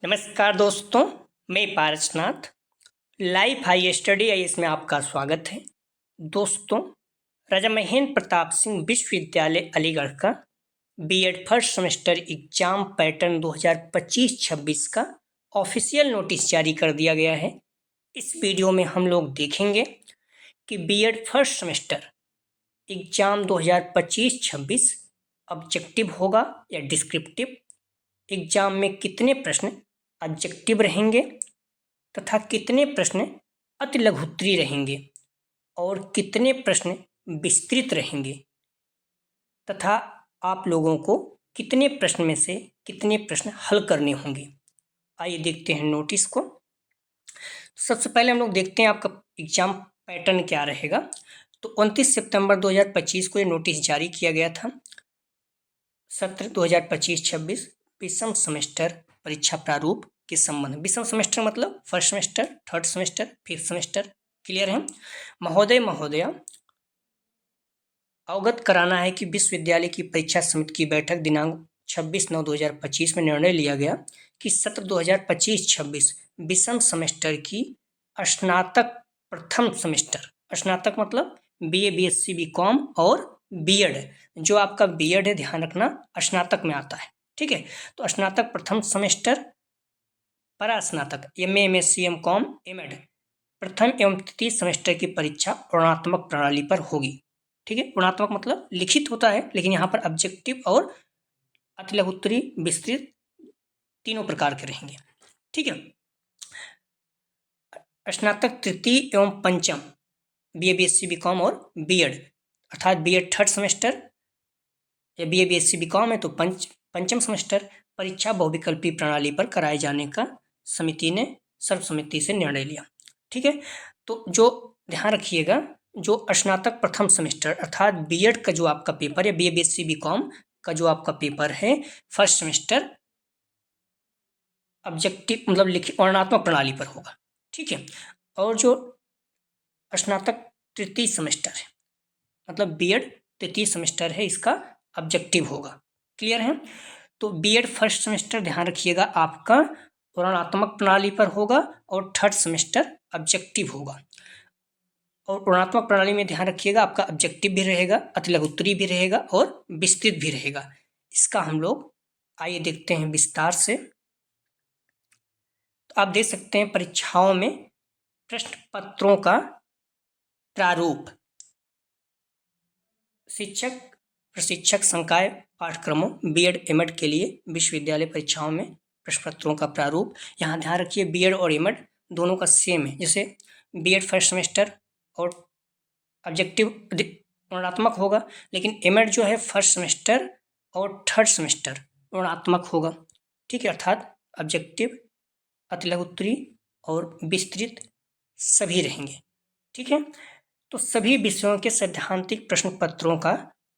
नमस्कार दोस्तों, मैं Parasnath. Life high study IAS में आपका स्वागत है। दोस्तों, राजा महेंद्र प्रताप सिंह विश्वविद्यालय अलीगढ़ का BEd first semester exam pattern 2025-26 का ऑफिशियल नोटिस जारी कर दिया गया है। इस वीडियो में हम लोग देखेंगे कि BEd first semester exam 2025-26 objective होगा या डिस्क्रिप्टिव, एग्जाम में कितने प्रश्न ऑब्जेक्टिव रहेंगे तथा कितने प्रश्न अति लघुत्तरीय रहेंगे और कितने प्रश्न विस्तृत रहेंगे तथा आप लोगों को कितने प्रश्न में से कितने प्रश्न हल करने होंगे। आइए देखते हैं नोटिस को। सबसे पहले हम लोग देखते हैं आपका एग्जाम पैटर्न क्या रहेगा। तो 29 सितंबर 2025 को ये नोटिस जारी किया गया था। सत्र 2025-26 विषम सेमेस्टर परीक्षा प्रारूप के संबंध। विषम सेमेस्टर मतलब first semester, third semester, fifth semester. Clear है महोदया, अवगत कराना है कि विश्वविद्यालय की परीक्षा समिति की बैठक दिनांक 26/9/2025 में निर्णय लिया गया कि सत्र 2025-26 विषम सेमेस्टर की स्नातक प्रथम सेमेस्टर, स्नातक मतलब बीए, बीएससी, बीकॉम और बीएड। जो आपका बीएड है, ध्यान रखना स्नातक में आता है, ठीक है। तो स्नातक प्रथम सेमेस्टर, परास्नातक एमए, एमएससी, एमकॉम, एमएड प्रथम एवं तृतीय सेमेस्टर की परीक्षा वर्णनात्मक प्रणाली पर होगी, ठीक है। वर्णनात्मक मतलब लिखित होता है, लेकिन यहाँ पर ऑब्जेक्टिव और अति लघुत्तरीय, विस्तृत तीनों प्रकार के रहेंगे, ठीक है। स्नातक तृतीय एवं पंचम बीए, बीएससी, बीकॉम और बीएड, अर्थात बीएड थर्ड सेमेस्टर या बीए, बीएससी, बीकॉम है तो पंचम सेमेस्टर परीक्षा बहुविकल्पी प्रणाली पर कराए जाने का समिति ने सर्वसम्मति से निर्णय लिया, ठीक है। तो जो ध्यान रखिएगा, जो स्नातक प्रथम सेमेस्टर अर्थात बीएड का जो आपका पेपर है, बीए, बीएससी, बीकॉम का जो आपका पेपर है फर्स्ट सेमेस्टर ऑब्जेक्टिव मतलब लिखित वर्णनात्मक प्रणाली पर होगा, ठीक है। और जो स्नातक तृतीय सेमेस्टर है मतलब बीएड तृतीय सेमेस्टर है, इसका ऑब्जेक्टिव होगा। क्लियर है। तो बीएड फर्स्ट सेमेस्टर ध्यान रखिएगा आपका वर्णनात्मक प्रणाली पर होगा और थर्ड सेमेस्टर ऑब्जेक्टिव होगा। और वर्णनात्मक प्रणाली में ध्यान रखिएगा आपका ऑब्जेक्टिव भी रहेगा, अति लघुत्तरीय भी रहेगा और विस्तृत भी रहेगा। इसका हम लोग आइए देखते हैं विस्तार से। तो आप देख सकते हैं परीक्षाओं में प्रश्न पत्रों का प्रारूप। शिक्षक प्रशिक्षक संकाय पाठ्यक्रमों बीएड एमएड के लिए विश्वविद्यालय परीक्षाओं में प्रश्न पत्रों का प्रारूप। यहाँ ध्यान रखिए बीएड और एमएड दोनों का सेम है। जैसे बीएड फर्स्ट सेमेस्टर और ऑब्जेक्टिव वर्णनात्मक होगा, लेकिन एमएड जो है फर्स्ट सेमेस्टर और थर्ड सेमेस्टर वर्णनात्मक होगा, ठीक है। अर्थात ऑब्जेक्टिव, अति लघुत्तरीय और विस्तृत सभी रहेंगे, ठीक है। तो सभी विषयों के सैद्धांतिक प्रश्न पत्रों का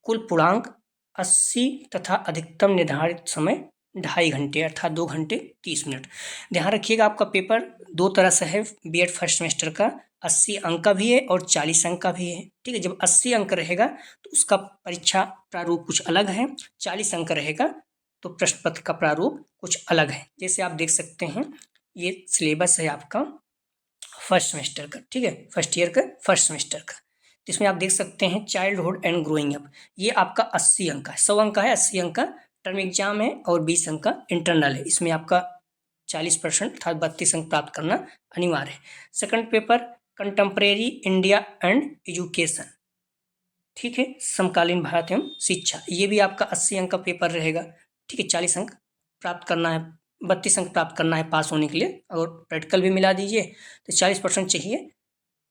कुल पूर्णांक 80 तथा अधिकतम निर्धारित समय 2.5 घंटे अर्थात 2 घंटे 30 मिनट। ध्यान रखिएगा आपका पेपर दो तरह से है। बीएड फर्स्ट सेमेस्टर का 80 अंक का भी है और 40 अंक का भी है, ठीक है। जब 80 अंक रहेगा तो उसका परीक्षा प्रारूप कुछ अलग है, 40 अंक रहेगा तो प्रश्न पत्र का प्रारूप कुछ अलग है। जैसे आप देख सकते हैं ये सिलेबस है आपका फर्स्ट सेमेस्टर का, ठीक है, फर्स्ट ईयर का फर्स्ट सेमेस्टर का। जिसमें आप देख सकते हैं चाइल्डहुड एंड ग्रोइंग अप, ये आपका 80 अंक का है, 100 अंक का है, 80 अंक का टर्म एग्जाम है और 20 अंक का इंटरनल है। इसमें आपका 40% अर्थात 32 अंक प्राप्त करना अनिवार्य है। Second paper contemporary India and education, ठीक है, समकालीन भारत एवं शिक्षा, ये भी आपका 80 अंक का पेपर रहेगा, ठीक है। 40 अंक प्राप्त करना है, 32 अंक प्राप्त करना है पास होने के लिए। अगर प्रैक्टिकल भी मिला दीजिए तो 40% चाहिए,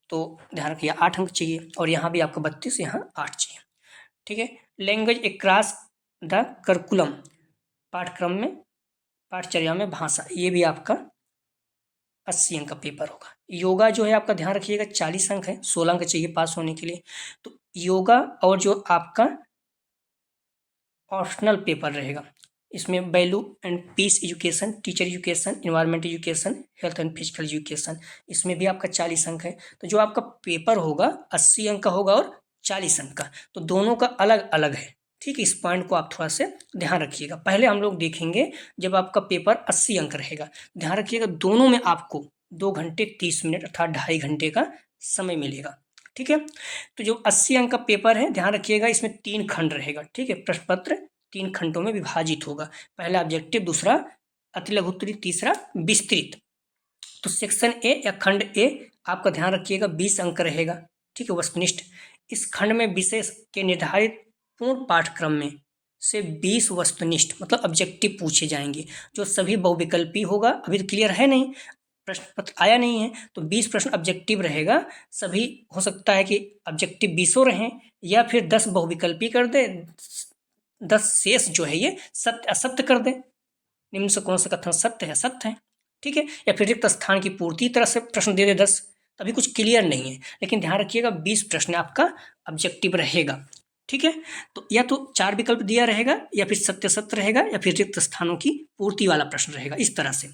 तो ध्यान रखिए 8 अंक चाहिए। और यहाँ भी आपका 32, यहाँ 8 चाहिए, ठीक है। लैंग्वेज एक्रॉस द करिकुलम, पाठ्यक्रम में पाठचर्या में भाषा, ये भी आपका 80 अंक का पेपर होगा। योगा जो है आपका ध्यान रखिएगा 40 अंक है, 16 अंक चाहिए पास होने के लिए। तो योगा और जो आपका ऑप्शनल पेपर रहेगा इसमें value and peace education, teacher education, environment education, health and physical education, इसमें भी आपका 40 अंक है। तो जो आपका पेपर होगा 80 अंक का होगा और 40 अंक का, तो दोनों का अलग अलग है, ठीक है, इस पॉइंट को आप थोड़ा से ध्यान रखिएगा। पहले हम लोग देखेंगे जब आपका पेपर 80 अंक रहेगा, ध्यान रखिएगा दोनों में आपको 2 घंटे 30 मिनट अर्थात 2.5 घंटे का समय मिलेगा। ठीक है, तो जो 80 अंक का पेपर है, ध्यान रखिएगा इसमें 3 खंड रहेगा। ठीक है, प्रश्न पत्र 3 खंडों में विभाजित होगा। पहला ऑब्जेक्टिव, दूसरा अति लघु उत्तरीय, तीसरा विस्तृत। तो सेक्शन ए या खंड ए आपका ध्यान रखिएगा 20 अंक रहेगा। ठीक है, वस्तुनिष्ठ। इस खंड में विषय के निर्धारित पूर्ण पाठ्यक्रम में से 20 वस्तुनिष्ठ मतलब ऑब्जेक्टिव पूछे जाएंगे, जो सभी बहुविकल्पी होगा। अभी तो क्लियर है नहीं, प्रश्न पत्र आया नहीं है, तो 20 प्रश्न ऑब्जेक्टिव रहेगा। सभी हो सकता है कि ऑब्जेक्टिव 20 रहें या फिर 10 बहुविकल्पी कर दे, 10 शेष जो है ये सत्य असत्य कर दे। निम्न से कौन सा कथन सत्य है, सत्य है। ठीक है, या फिर रिक्त स्थान की पूर्ति तरह से प्रश्न दे दे 10, अभी कुछ क्लियर नहीं है। लेकिन ध्यान रखिएगा 20 प्रश्न आपका ऑब्जेक्टिव रहेगा। ठीक है, तो या तो 4 विकल्प दिया रहेगा, या फिर सत्य सत्य रहेगा, या फिर रिक्त स्थानों की पूर्ति वाला प्रश्न रहेगा, इस तरह से।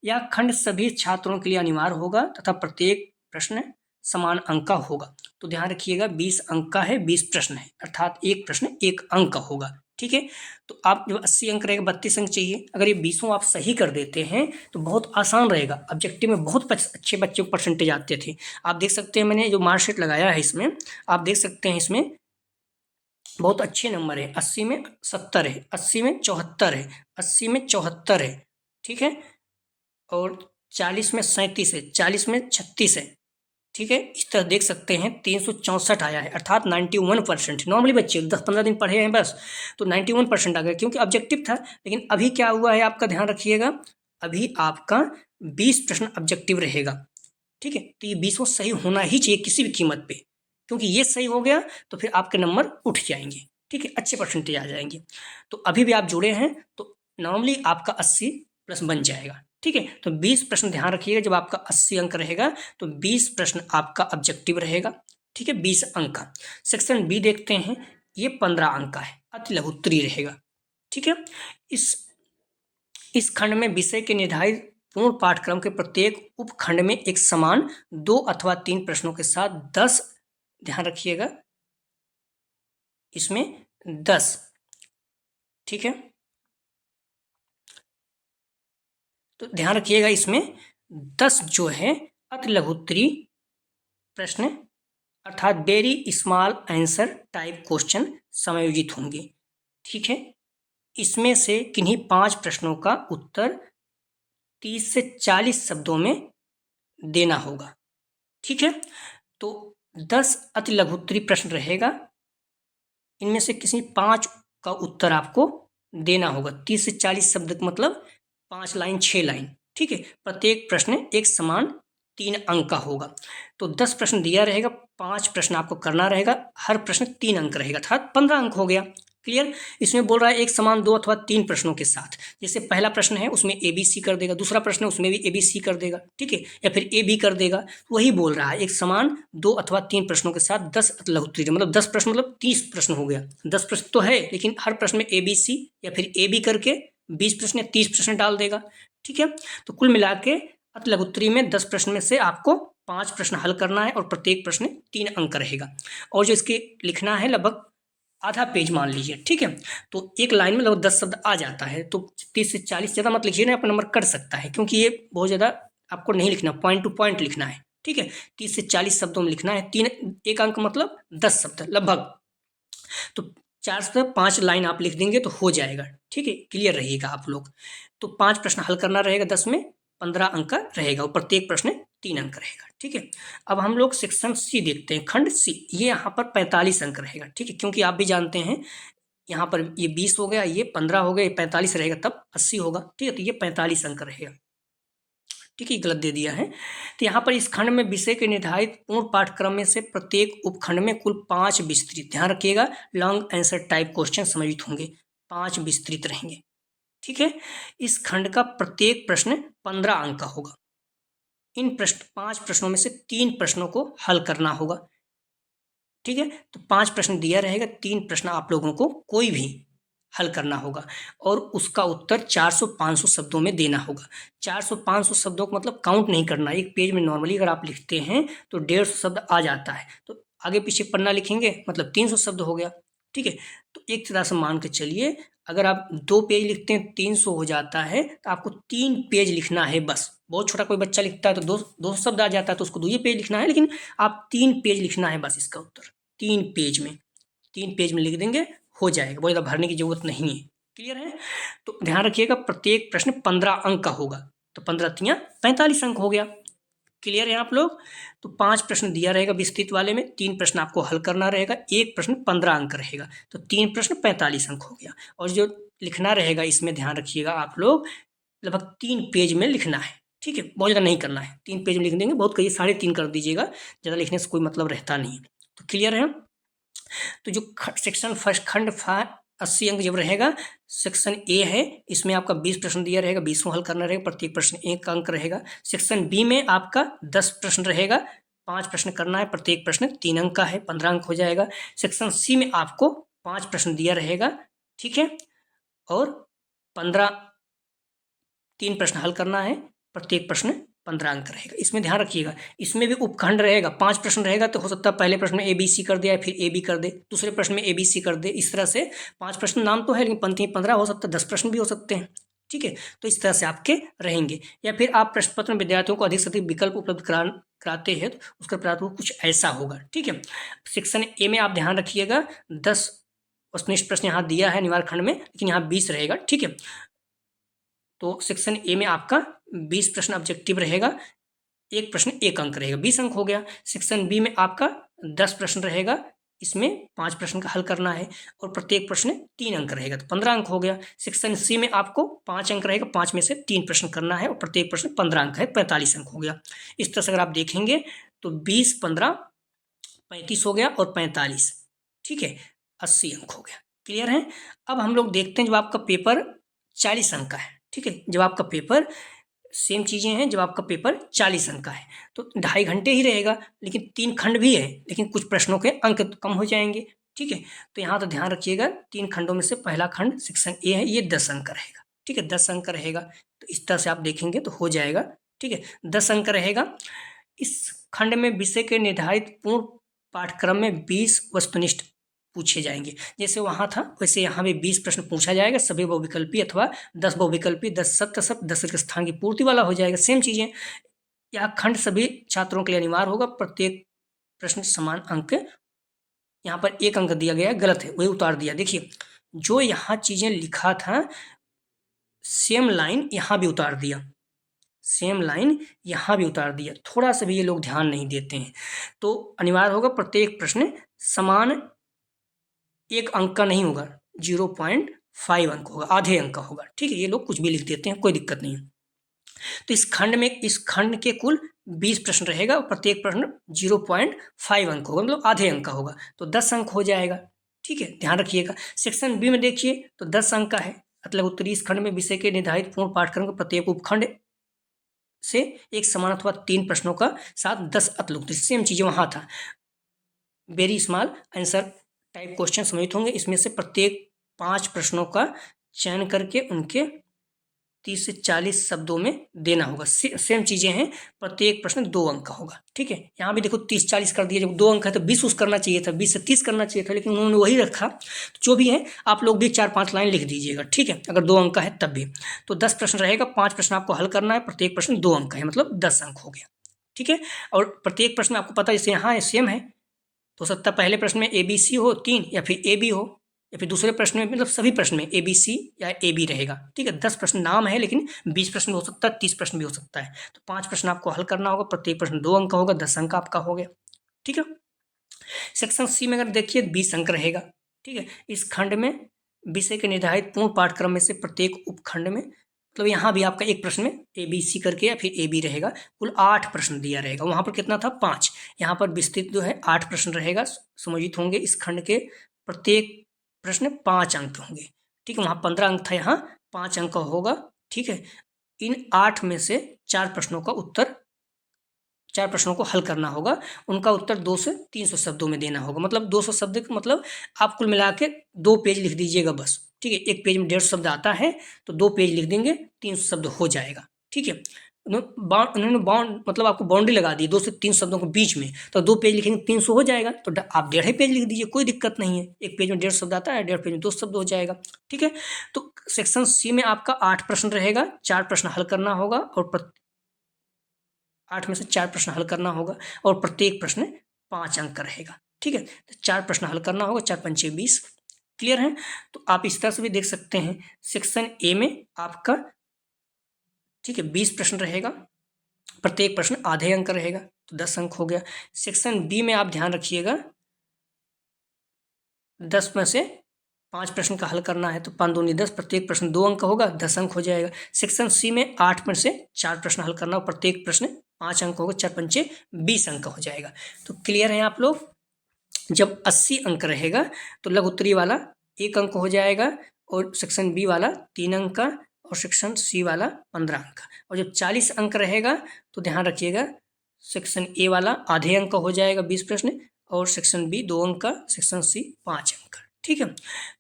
यह खंड सभी छात्रों के लिए अनिवार्य होगा तथा प्रत्येक प्रश्न समान अंक का होगा। तो ध्यान रखिएगा 20 अंक का है, 20 प्रश्न है, अर्थात एक प्रश्न 1 अंक का होगा। ठीक है, तो आप जब 80 अंक रहेगा, 32 अंक चाहिए। अगर ये 20 आप सही कर देते हैं तो बहुत आसान रहेगा। ऑब्जेक्टिव में बहुत अच्छे बच्चों को परसेंटेज आते थे। आप देख सकते हैं, मैंने जो मार्कशीट लगाया है इसमें, आप देख सकते हैं इसमें बहुत अच्छे नंबर है। 80 में 70 है, 80 में 74 है, 80 में 74 है। ठीक है, और 40 में 37 है, 40 में 36 है। ठीक है, इस तरह देख सकते हैं 364 आया है, अर्थात 91%। नॉर्मली बच्चे 10-15 दिन पढ़े हैं बस, तो 91% आ गया, क्योंकि ऑब्जेक्टिव था। लेकिन अभी क्या हुआ है आपका ध्यान रखिएगा, अभी आपका 20 प्रश्न ऑब्जेक्टिव रहेगा। ठीक है, तो ये 20 सही होना ही चाहिए किसी भी कीमत पे, क्योंकि ये सही हो गया तो फिर आपके नंबर उठ जाएंगे। ठीक है, अच्छे परसेंटेज आ जाएंगे। तो अभी भी आप जुड़े हैं तो नॉर्मली आपका 80 प्लस बन जाएगा। ठीक है, तो 20 प्रश्न ध्यान रखिएगा, जब आपका 80 अंक रहेगा तो 20 प्रश्न आपका ऑब्जेक्टिव रहेगा। ठीक है, 20 अंक का। सेक्शन बी देखते हैं, ये 15 अंक का है, अति लघु उत्तरीय रहेगा। ठीक है, इस खंड में विषय के निर्धारित पूर्ण पाठ्यक्रम के प्रत्येक उपखंड में एक समान 2 अथवा 3 प्रश्नों के साथ 10, ध्यान रखिएगा इसमें 10। ठीक है, तो ध्यान रखिएगा इसमें 10 जो है अति लघु उत्तरीय प्रश्न अर्थात very small answer type question समायोजित होंगे। ठीक है, इसमें से किन्हीं 5 प्रश्नों का उत्तर 30 से 40 शब्दों में देना होगा। ठीक है, तो 10 अति लघु उत्तरीय प्रश्न रहेगा, इनमें से किसी 5 का उत्तर आपको देना होगा। 30 से 40 शब्द मतलब 5 लाइन 6 लाइन। ठीक है, प्रत्येक प्रश्न एक समान 3 अंक का होगा। तो 10 प्रश्न दिया रहेगा, 5 प्रश्न आपको करना रहेगा, हर प्रश्न 3 अंक रहेगा, अर्थात 15 अंक हो गया। क्लियर, इसमें बोल रहा है एक समान 2 अथवा 3 प्रश्नों के साथ। जैसे पहला प्रश्न है उसमें ए बी सी कर देगा, दूसरा प्रश्न है उसमें भी ए बी सी कर देगा। ठीक है, या फिर ए बी कर देगा। वही बोल रहा है एक समान 2 अथवा 3 प्रश्नों के साथ 10 लघु उत्तरीय मतलब 10 प्रश्न मतलब 30 प्रश्न हो गया। 10 प्रश्न तो है, लेकिन हर प्रश्न में ए बी सी या फिर ए बी करके 20 प्रश्न या 30 प्रश्न डाल देगा। ठीक है, तो कुल मिला के अति लघु उत्तरीय में 10 प्रश्न में से आपको 5 प्रश्न हल करना है और प्रत्येक प्रश्न 3 अंक रहेगा। और जो इसके लिखना है लगभग आधा पेज मान लीजिए। ठीक है, तो एक लाइन में लगभग 10 शब्द आ जाता है, तो 30 से 40 ज़्यादा मत लिखिए ना, आपका नंबर कट सकता है, क्योंकि ये बहुत ज़्यादा आपको नहीं लिखना, पॉइंट टू पॉइंट लिखना है। ठीक है, 30 से 40 शब्दों में लिखना है, 1 अंक मतलब 10 शब्द लगभग। तो 4 से 5 लाइन आप लिख देंगे तो हो जाएगा। ठीक है, क्लियर रहिएगा आप लोग। तो 5 प्रश्न हल करना रहेगा, 10 में 15 अंक का रहेगा और प्रत्येक प्रश्न 3 अंक रहेगा। ठीक है, अब हम लोग सेक्शन सी देखते हैं, खंड सी। ये यहाँ पर 45 अंक रहेगा। ठीक है, क्योंकि आप भी जानते हैं यहाँ पर ये 20 हो गया, ये 15 हो गया, ये 45 रहेगा, तब 80 होगा। ठीक है, तो ये 45 अंक रहेगा। ठीक है, गलत दे दिया है। तो यहाँ पर इस खंड में विषय के निर्धारित पूर्ण पाठ्यक्रम में से प्रत्येक उपखंड में कुल 5 विस्तृत, ध्यान रखिएगा लॉन्ग आंसर टाइप क्वेश्चन समायोजित होंगे, 5 विस्तृत रहेंगे। ठीक है, इस खंड का प्रत्येक प्रश्न 15 अंक का होगा। इन 5 प्रश्नों में से 3 प्रश्नों को हल करना होगा। ठीक है, तो 5 प्रश्न दिया रहेगा, 3 प्रश्न आप लोगों को कोई भी हल करना होगा और उसका उत्तर 400-500 शब्दों में देना होगा। 400-500 शब्दों को मतलब काउंट नहीं करना। एक पेज में नॉर्मली अगर आप लिखते हैं तो 150 शब्द आ जाता है, तो आगे पीछे पन्ना लिखेंगे मतलब 300 शब्द हो गया। ठीक है। तो एक तरह से मान के चलिए, अगर आप 2 पेज लिखते हैं 300 हो जाता है, तो आपको 3 पेज लिखना है बस। बहुत छोटा कोई बच्चा लिखता है तो 2 शब्द आ जाता है तो उसको 2 ही पेज लिखना है, लेकिन आप 3 पेज लिखना है बस इसका उत्तर। 3 पेज में लिख देंगे, हो जाएगा, बहुत ज़्यादा भरने की जरूरत नहीं है। क्लियर है? तो ध्यान रखिएगा, प्रत्येक प्रश्न 15 अंक का होगा, तो 15 तियां 45 अंक हो गया। क्लियर है आप लोग? तो 5 प्रश्न दिया रहेगा विस्तृत वाले में, 3 प्रश्न आपको हल करना रहेगा, एक प्रश्न 15 अंक रहेगा, तो 3 प्रश्न 45 अंक हो गया। और जो लिखना रहेगा इसमें ध्यान रखिएगा आप लोग, लगभग 3 पेज में लिखना है। ठीक है, बहुत ज़्यादा नहीं करना है, 3 पेज में लिख देंगे, बहुत कहिए 3.5 कर दीजिएगा, ज़्यादा लिखने से कोई मतलब रहता नहीं है। तो क्लियर है? तो जो सेक्शन फर्स्ट खंड 80 अंक जब रहेगा, सेक्शन ए है, इसमें आपका 20 प्रश्न दिया रहेगा, 20 हल करना रहेगा, प्रत्येक प्रश्न 1 अंक रहेगा। सेक्शन बी में आपका 10 प्रश्न रहेगा, 5 प्रश्न करना है, प्रत्येक प्रश्न 3 अंक का है, 15 अंक हो जाएगा। सेक्शन सी में आपको 5 प्रश्न दिया रहेगा, ठीक है, और 3 प्रश्न हल करना है, प्रत्येक प्रश्न 15 अंक रहेगा। इसमें ध्यान रखिएगा, इसमें भी उपखंड रहेगा, 5 प्रश्न रहेगा, तो हो सकता है पहले प्रश्न में ABC कर दे या फिर AB कर दे, दूसरे प्रश्न में ABC कर दे, इस तरह से 5 प्रश्न नाम तो है, लेकिन पंक्ति 15 हो सकता है, 10 प्रश्न भी हो सकते हैं। ठीक है, तो इस तरह से आपके रहेंगे। या फिर आप प्रश्न पत्र में विद्यार्थियों को अधिक से अधिक विकल्प उपलब्ध कराते हैं, तो उसका प्रारूप कुछ ऐसा होगा। ठीक है, सेक्शन ए में आप ध्यान रखिएगा, 10 वस्तुनिष्ठ प्रश्न यहाँ दिया है निवार खंड में, लेकिन यहाँ 20 रहेगा। ठीक है, तो सेक्शन ए में आपका 20 प्रश्न ऑब्जेक्टिव रहेगा, एक प्रश्न 1 अंक रहेगा, 20 अंक हो गया। सेक्शन बी में आपका 10 प्रश्न रहेगा, इसमें 5 प्रश्न का हल करना है, और प्रत्येक प्रश्न 3 अंक रहेगा, तो 15 अंक हो गया। सेक्शन सी में आपको 5 अंक रहेगा, 5 में से 3 प्रश्न करना है, और प्रत्येक प्रश्न 15 अंक है, 45 अंक हो गया। इस तरह से अगर आप देखेंगे तो 20, 15, 35 हो गया, और 45, ठीक है, 80 अंक हो गया। क्लियर है? अब हम लोग देखते हैं जब आपका पेपर 40 अंक का है। ठीक है, जब आपका पेपर, सेम चीज़ें हैं, जब आपका पेपर 40 अंक का है तो 2.5 घंटे ही रहेगा, लेकिन 3 खंड भी है, लेकिन कुछ प्रश्नों के अंक कम हो जाएंगे। ठीक है, तो यहाँ तो ध्यान रखिएगा, 3 खंडों में से पहला खंड सेक्शन ए है, ये 10 अंक का रहेगा। ठीक है, 10 अंक का रहेगा, तो इस तरह से आप देखेंगे तो हो जाएगा। ठीक है, 10 अंक का रहेगा। इस खंड में विषय के निर्धारित पूर्ण पाठ्यक्रम में 20 वस्तुनिष्ठ पूछे जाएंगे। जैसे वहाँ था वैसे यहाँ भी 20 प्रश्न पूछा जाएगा, सभी बहुविकल्पी अथवा 10 बहुविकल्पी, 10 सत्य शब्द, 10 के स्थान की पूर्ति वाला हो जाएगा। सेम चीज़ें, यह खंड सभी छात्रों के लिए अनिवार्य होगा, प्रत्येक प्रश्न समान अंक। यहाँ पर 1 अंक दिया गया है, गलत है, वही उतार दिया। देखिए, जो यहाँ चीज़ें लिखा था, सेम लाइन यहाँ भी उतार दिया, सेम लाइन यहाँ भी उतार दिया, थोड़ा सा भी ये लोग ध्यान नहीं देते हैं। तो अनिवार्य होगा प्रत्येक प्रश्न समान 1 अंक का नहीं होगा, 0.5 अंक होगा, आधे अंक का होगा। ठीक है, ये लोग कुछ भी लिख देते हैं, कोई दिक्कत नहीं है। तो इस खंड के कुल 20 प्रश्न रहेगा, और प्रत्येक प्रश्न 0.5 अंक होगा, मतलब आधे अंक का होगा, तो 10 अंक हो जाएगा। ठीक है, ध्यान रखिएगा। सेक्शन बी में देखिए तो 10 अंक का है, मतलब उत्तरी इस खंड में विषय के निर्धारित पूर्ण पाठ्यक्रम के प्रत्येक उपखंड से एक समान अथवा 3 प्रश्नों का साथ 10 अतलुक्त, सेम चीज़ें वहाँ था। Very small answer type question सम्मिलित होंगे, इसमें से प्रत्येक 5 प्रश्नों का चयन करके उनके 30 से 40 शब्दों में देना होगा। सेम चीज़ें हैं, प्रत्येक प्रश्न 2 अंक का होगा। ठीक है, यहाँ भी देखो 30-40 कर दिया, जब 2 अंक है तो 20 करना चाहिए था, 20 से 30 करना चाहिए था, लेकिन उन्होंने वही रखा। तो जो भी है आप लोग भी 4-5 लाइन लिख दीजिएगा। ठीक है, अगर 2 अंक का है तब भी। तो 10 प्रश्न रहेगा, 5 प्रश्न आपको हल करना है, प्रत्येक प्रश्न 2 अंक का है, मतलब 10 अंक हो गया। ठीक है, और प्रत्येक प्रश्न आपको पता है जैसे यहाँ है सेम है, तो हो सकता है पहले प्रश्न में ABC हो 3, या फिर AB हो, या फिर दूसरे प्रश्न में, मतलब सभी प्रश्न में ABC या AB रहेगा। ठीक है, 10 प्रश्न नाम है, लेकिन 20 प्रश्न भी हो सकता है, 30 प्रश्न भी हो सकता है। तो 5 प्रश्न आपको हल करना होगा, प्रत्येक प्रश्न 2 अंक का होगा, 10 अंक आपका हो गया। ठीक है, सेक्शन सी में अगर देखिए 20 अंक रहेगा। ठीक है, इस खंड में विषय के निर्धारित पूर्ण पाठ्यक्रम में से प्रत्येक उपखंड में, मतलब यहाँ भी आपका एक प्रश्न में ABC करके या फिर AB रहेगा, कुल 8 प्रश्न दिया रहेगा। वहाँ पर कितना था? 5। यहाँ पर विस्तृत जो है 8 प्रश्न रहेगा, समायोजित होंगे इस खंड के, प्रत्येक प्रश्न 5 अंक होंगे। ठीक है, वहाँ 15 अंक था, यहाँ 5 अंक का होगा। ठीक है, इन 8 में से 4 प्रश्नों को हल करना होगा, उनका उत्तर 200 से 300 शब्दों में देना होगा। मतलब 200 शब्द का मतलब आप कुल मिला के 2 पेज लिख दीजिएगा बस। ठीक है, एक पेज में 150 शब्द आता है, तो 2 पेज लिख देंगे, 300 शब्द हो जाएगा। ठीक है, उन्होंने बाउंड मतलब आपको बाउंड्री लगा दी 2 से 3 शब्दों के बीच में, तो 2 पेज लिखेंगे 300 हो जाएगा, तो आप 1.5 पेज लिख दीजिए, कोई दिक्कत नहीं है। एक पेज में 1.5 शब्द आता है, 1.5 पेज में 2 शब्द हो जाएगा, ठीक है। तो सेक्शन सी में आपका 8 प्रश्न रहेगा, 4 प्रश्न हल करना होगा और 8 में से 4 प्रश्न हल करना होगा और प्रत्येक प्रश्न 5 अंक का रहेगा, ठीक है। तो 4 प्रश्न हल करना होगा, 4 पंचे 20, क्लियर है। तो आप इस तरह से भी देख सकते हैं। सेक्शन ए में आपका, ठीक है, 20 प्रश्न रहेगा, प्रत्येक प्रश्न आधे अंक रहेगा, तो 10 अंक हो गया। सेक्शन बी में आप ध्यान रखिएगा, 10 में से 5 प्रश्न का हल करना है, तो 5 दूनी 10, प्रत्येक प्रश्न 2 अंक का होगा, 10 अंक हो जाएगा। सेक्शन सी में 8 में से 4 प्रश्न हल करना, प्रत्येक प्रश्न 5 अंक होगा, 4 पंचे 20 अंक हो जाएगा। तो क्लियर है आप लोग। जब 80 अंक रहेगा तो लघु उत्तरीय वाला 1 अंक हो जाएगा और सेक्शन बी वाला 3 अंक का और सेक्शन सी वाला 15 अंक का। और जब 40 अंक रहेगा तो ध्यान रखिएगा, सेक्शन ए वाला आधे अंक का हो जाएगा 20 प्रश्न और सेक्शन बी 2 अंक का, सेक्शन सी 5 अंक का, ठीक है।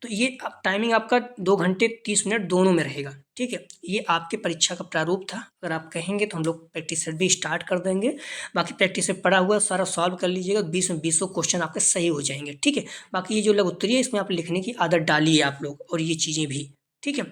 तो ये टाइमिंग आपका 2 घंटे 30 मिनट दोनों में रहेगा, ठीक है। ये आपके परीक्षा का प्रारूप था। अगर आप कहेंगे तो हम लोग प्रैक्टिस सेट भी स्टार्ट कर देंगे। बाकी प्रैक्टिस सेट पड़ा हुआ सारा सॉल्व कर लीजिएगा, 20 में 20 क्वेश्चन आपके सही हो जाएंगे, ठीक है। बाकी ये जो लघु उत्तरीय है इसमें आप लिखने की आदत डालिए आप लोग, और ये चीज़ें भी, ठीक है।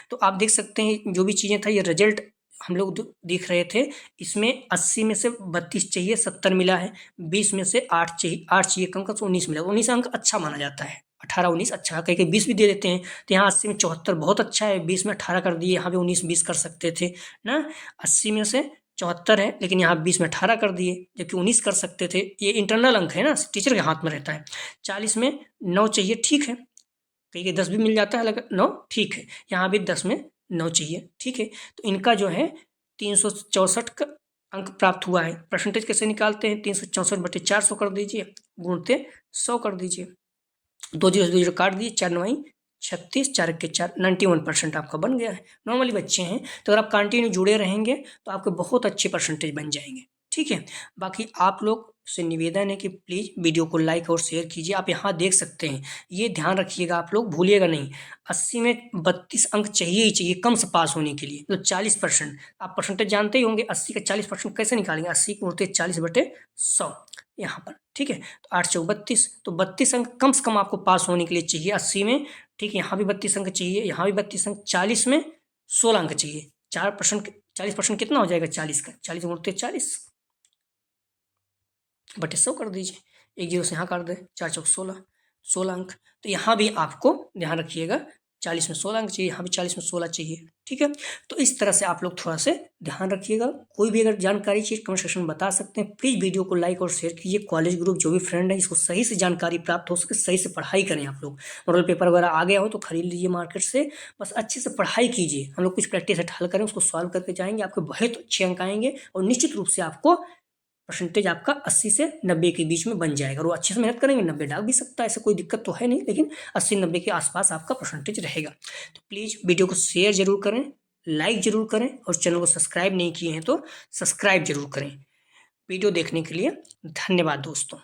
तो आप देख सकते हैं जो भी चीज़ें था, ये रिजल्ट हम लोग देख रहे थे। इसमें 80 में से 32 चाहिए, 70 मिला है। 20 में से 8 चाहिए कम का, तो 19 मिला। 19 अंक अच्छा माना जाता है, 18-19 अच्छा, कहीं 20 भी दे देते हैं। तो यहाँ 80 में 74 बहुत अच्छा है, 20 में 18 कर दिए, यहाँ भी 19-20 कर सकते थे ना। 80 में से 74 है, लेकिन यहाँ 20 में 18 कर दिए, जबकि 19 कर सकते थे। ये इंटरनल अंक है ना, टीचर के हाथ में रहता है। 40 में 9 चाहिए, ठीक है, कहीं 10 भी मिल जाता है, लेकिन 9 ठीक है। यहाँ भी 10 में 9 चाहिए, ठीक है। तो इनका जो है 364 का अंक प्राप्त हुआ है। परसेंटेज कैसे निकालते हैं, 364/400 कर दीजिए, गुणते 100 कर दीजिए, 2 जीरो 2 जीरो काट दिए, 4 9 36, 4 के 4, 91% आपका बन गया है। नॉर्मली बच्चे हैं, तो अगर आप कंटिन्यू जुड़े रहेंगे तो आपके बहुत अच्छे परसेंटेज बन जाएंगे, ठीक है। बाकी आप लोग से निवेदन है कि प्लीज़ वीडियो को लाइक और शेयर कीजिए। आप यहाँ देख सकते हैं, ये ध्यान रखिएगा आप लोग, भूलिएगा नहीं, 80 में 32 अंक चाहिए ही चाहिए कम से पास होने के लिए, तो 40%। आप परसेंटेज जानते ही होंगे, 80 का 40% कैसे निकालेंगे, 80 को होते 40/100 यहाँ पर, ठीक है। तो 8 चौक 32, तो 32 अंक कम से कम आपको पास होने के लिए चाहिए 80 में, ठीक है। यहाँ भी 32 अंक चाहिए, यहाँ भी 32 अंक, 40 में 16 अंक चाहिए। 40% कितना हो जाएगा 40 का, 40 गुणते 40/100 कर दीजिए, एक जीरो से यहाँ काट दे, 4 चौक 16 अंक। तो यहाँ भी आपको ध्यान रखिएगा, 40 में 16 अंक चाहिए, यहाँ भी 40 में 16 चाहिए, ठीक है। तो इस तरह से आप लोग थोड़ा से ध्यान रखिएगा। कोई भी अगर जानकारी चाहिए कमेंट सेक्शन में बता सकते हैं। प्लीज़ वीडियो को लाइक और शेयर कीजिए। कॉलेज ग्रुप जो भी फ्रेंड है, इसको सही से जानकारी प्राप्त हो सके, सही से पढ़ाई करें। आप लोग मॉडल पेपर वगैरह आ गया हो तो खरीद लीजिए मार्केट से, बस अच्छे से पढ़ाई कीजिए। हम लोग कुछ प्रैक्टिस हल करें, उसको सॉल्व करके जाएंगे, आपके बहुत अच्छे अंक आएंगे और निश्चित रूप से आपको परसेंटेज आपका 80 से 90 के बीच में बन जाएगा। और वो अच्छे से मेहनत करेंगे 90 डाल भी सकता है, ऐसा कोई दिक्कत तो है नहीं, लेकिन 80-90 के आसपास आपका परसेंटेज रहेगा। तो प्लीज़ वीडियो को शेयर जरूर करें, लाइक जरूर करें, और चैनल को सब्सक्राइब नहीं किए हैं तो सब्सक्राइब जरूर करें। वीडियो देखने के लिए धन्यवाद दोस्तों।